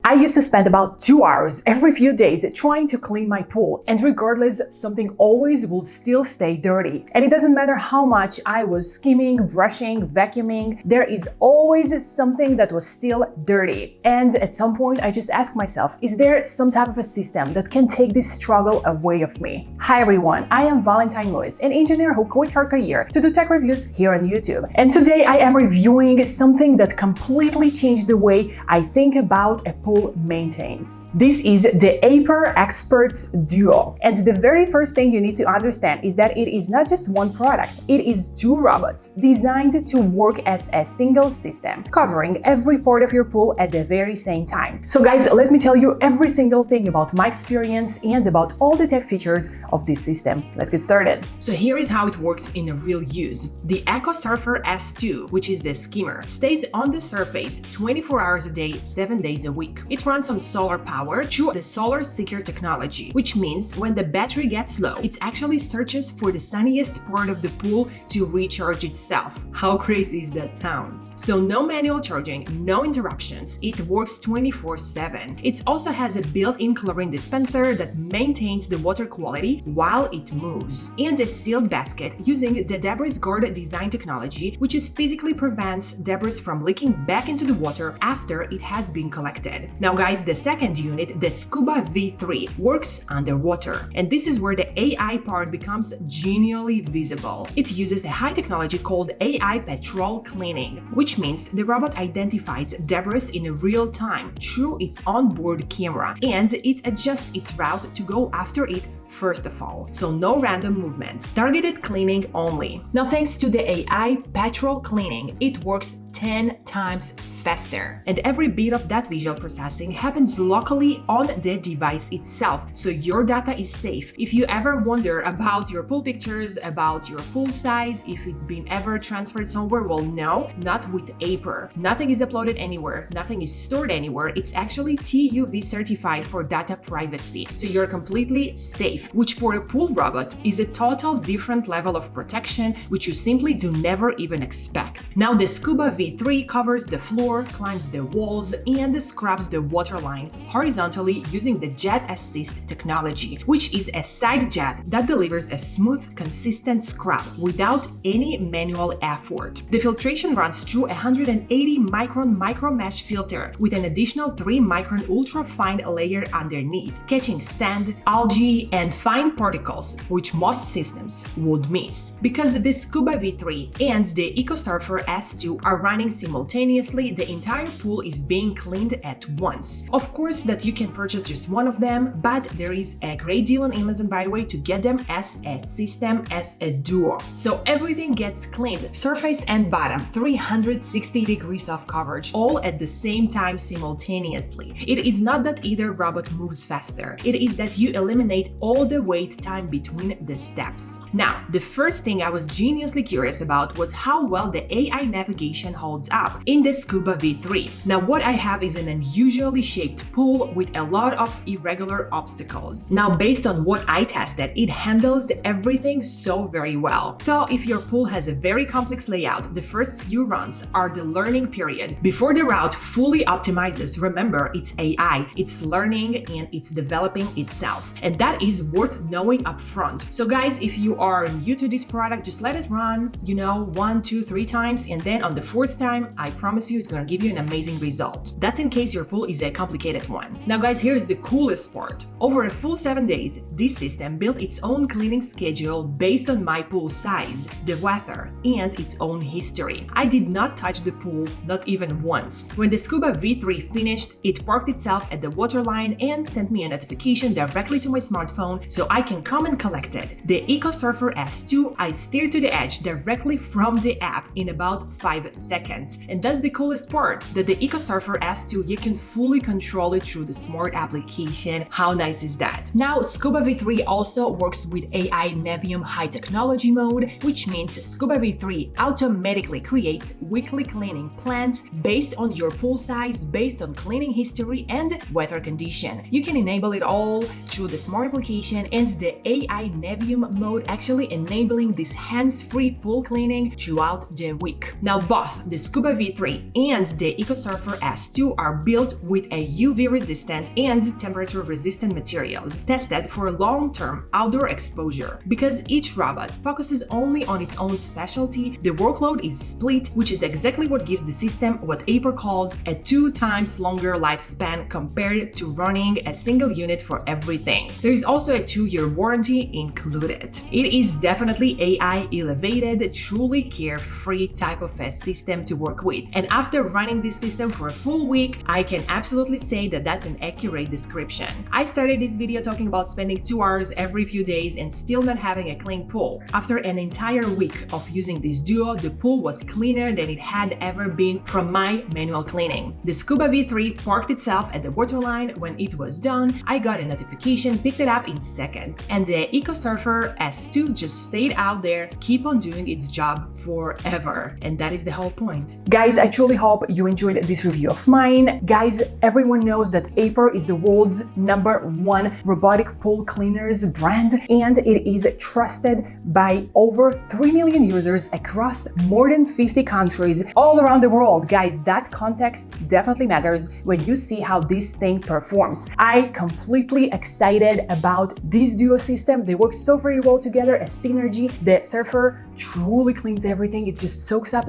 I used to spend about 2 hours every few days trying to clean my pool, and regardless, something always would still stay dirty. And it doesn't matter how much I was skimming, brushing, vacuuming, there is always something that was still dirty. And at some point, I just asked myself, is there some type of a system that can take this struggle away of me? Hi everyone, I am Valentine Lewis, an engineer who quit her career to do tech reviews here on YouTube. And today I am reviewing something that completely changed the way I think about a pool maintenance. This is the AIPER Experts Duo. And the very first thing you need to understand is that it is not just one product, it is 2 robots designed to work as a single system, covering every part of your pool at the very same time. So guys, let me tell you every single thing about my experience and about all the tech features of this system. Let's get started. So here is how it works in a real use. The EcoSurfer S2, which is the skimmer, stays on the surface 24 hours a day, 7 days a week. It runs on solar power through the solar seeker technology, which means when the battery gets low, it actually searches for the sunniest part of the pool to recharge itself. How crazy is that sounds? So no manual charging, no interruptions. It works 24/7. It also has a built-in chlorine dispenser that maintains the water quality while it moves, and a sealed basket using the debris guard design technology, which physically prevents debris from leaking back into the water after it has been collected. Now guys, the second unit, the Scuba V3, works underwater, and this is where the AI part becomes genially visible. It uses a high technology called AI Patrol Cleaning, which means the robot identifies debris in real time through its onboard camera, and it adjusts its route to go after it first of all. So no random movement, targeted cleaning only. Now thanks to the AI Patrol Cleaning, it works 10 times faster. And every bit of that visual processing happens locally on the device itself, so your data is safe. If you ever wonder about your pool pictures, about your pool size, if it's been ever transferred somewhere, well, no, not with AIPER. Nothing is uploaded anywhere, nothing is stored anywhere. It's actually TÜV certified for data privacy, so you're completely safe, which for a pool robot is a total different level of protection, which you simply do never even expect. Now the Scuba V3 covers the floor, climbs the walls, and scrubs the waterline horizontally using the JetAssist technology, which is a side jet that delivers a smooth, consistent scrub without any manual effort. The filtration runs through a 180 micron micro mesh filter with an additional 3 micron ultra fine layer underneath, catching sand, algae, and fine particles, which most systems would miss. Because the Scuba V3 and the EcoSurfer S2 are running simultaneously, the entire pool is being cleaned at once. Of course that you can purchase just one of them, but there is a great deal on Amazon, by the way, to get them as a system, as a duo. So everything gets cleaned, surface and bottom, 360 degrees of coverage, all at the same time simultaneously. It is not that either robot moves faster, it is that you eliminate all the wait time between the steps. Now, the first thing I was geniusly curious about was how well the AI navigation holds up in the Scuba V3. Now, what I have is an unusually shaped pool with a lot of irregular obstacles. Now, based on what I tested, it handles everything so very well. So, if your pool has a very complex layout, the first few runs are the learning period. Before the route fully optimizes, remember, it's AI, it's learning and it's developing itself. And that is worth knowing up front. So guys, if you are new to this product, just let it run, 1, 2, 3 times, and then on the 4th time, I promise you it's gonna give you an amazing result. That's in case your pool is a complicated one. Now guys, here's the coolest part. Over a full 7 days, this system built its own cleaning schedule based on my pool size, the weather, and its own history. I did not touch the pool, not even once. When the Scuba V3 finished, it parked itself at the waterline and sent me a notification directly to my smartphone so I can come and collect it. The EcoSurfer S2, I steered to the edge directly from the app in about 5 seconds. And that's the coolest part, that the EcoSurfer S2, you can fully control it through the smart application. How nice is that? Now, Scuba V3 also works with AI Navium high technology mode, which means Scuba V3 automatically creates weekly cleaning plans based on your pool size, based on cleaning history and weather condition. You can enable it all through the smart application notification and the AI Navium mode actually enabling this hands-free pool cleaning throughout the week. Now both the Scuba V3 and the EcoSurfer S2 are built with a UV-resistant and temperature-resistant materials tested for long-term outdoor exposure. Because each robot focuses only on its own specialty, the workload is split, which is exactly what gives the system what AIPER calls a 2 times longer lifespan compared to running a single unit for everything. There is also a 2-year warranty included. It is definitely AI elevated, truly carefree type of a system to work with. And after running this system for a full week, I can absolutely say that that's an accurate description. I started this video talking about spending 2 hours every few days and still not having a clean pool. After an entire week of using this duo, the pool was cleaner than it had ever been from my manual cleaning. The Scuba V3 parked itself at the waterline. When it was done, I got a notification, picked it up in seconds, and the EcoSurfer S2 just stayed out there, keep on doing its job forever. And that is the whole point. Guys, I truly hope you enjoyed this review of mine. Guys, everyone knows that AIPER is the world's #1 robotic pool cleaners brand, and it is trusted by over 3 million users across more than 50 countries all around the world. Guys, that context definitely matters when you see how this thing performs. I completely excited about this duo system. They work so very well together as synergy. The Surfer truly cleans everything. It just soaks up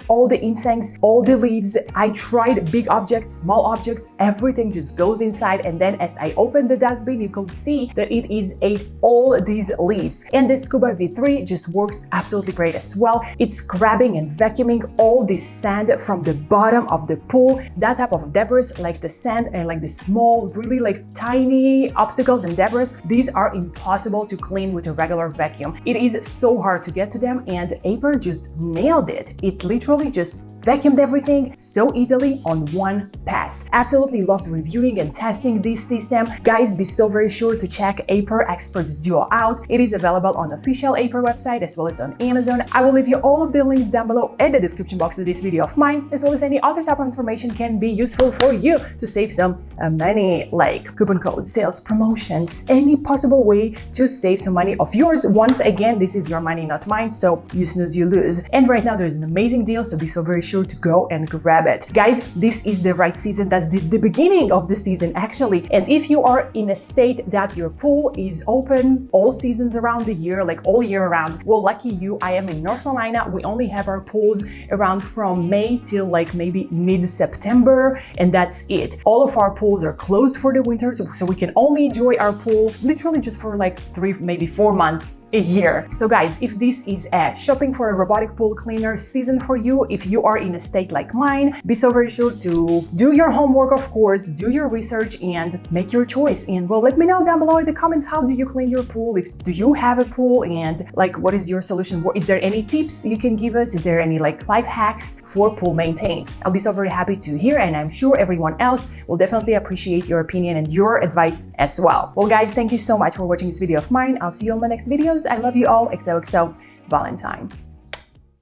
all the insects, all the leaves. I tried big objects, small objects, everything just goes inside, and then as I opened the dustbin, you could see that it is ate all these leaves. And the Scuba V3 just works absolutely great as well. It's grabbing and vacuuming all this sand from the bottom of the pool, that type of debris like the sand and like the small, really tiny obstacles and debris. These are impossible to clean with a regular vacuum. It is so hard to get to them, and AIPER just nailed it. It literally just vacuumed everything so easily on one pass. Absolutely loved reviewing and testing this system. Guys, be so very sure to check AIPER Experts Duo out. It is available on the official AIPER website as well as on Amazon. I will leave you all of the links down below in the description box of this video of mine, as well as any other type of information can be useful for you to save some money, like coupon codes, sales, promotions, any possible way to save some money of yours. Once again, this is your money, not mine, so you snooze, you lose. And right now there's an amazing deal, so be so very sure to go and grab it. Guys, this is the right season. That's the beginning of the season actually. And if you are in a state that your pool is open all seasons around the year, all year round, well, lucky you. I am in North Carolina. We only have our pools around from May till maybe mid-September, and that's it. All of our pools are closed for the winter, so we can only enjoy our pool literally just for 3, maybe 4 months a year. So guys, if this is a shopping for a robotic pool cleaner season for you, if you are in a state like mine, be so very sure to do your homework, of course, do your research and make your choice. And well, let me know down below in the comments, how do you clean your pool? Do you have a pool, and what is your solution? Is there any tips you can give us? Is there any life hacks for pool maintenance? I'll be so very happy to hear, and I'm sure everyone else will definitely appreciate your opinion and your advice as well. Well guys, thank you so much for watching this video of mine. I'll see you on my next videos. I love you all. XOXO Valentine.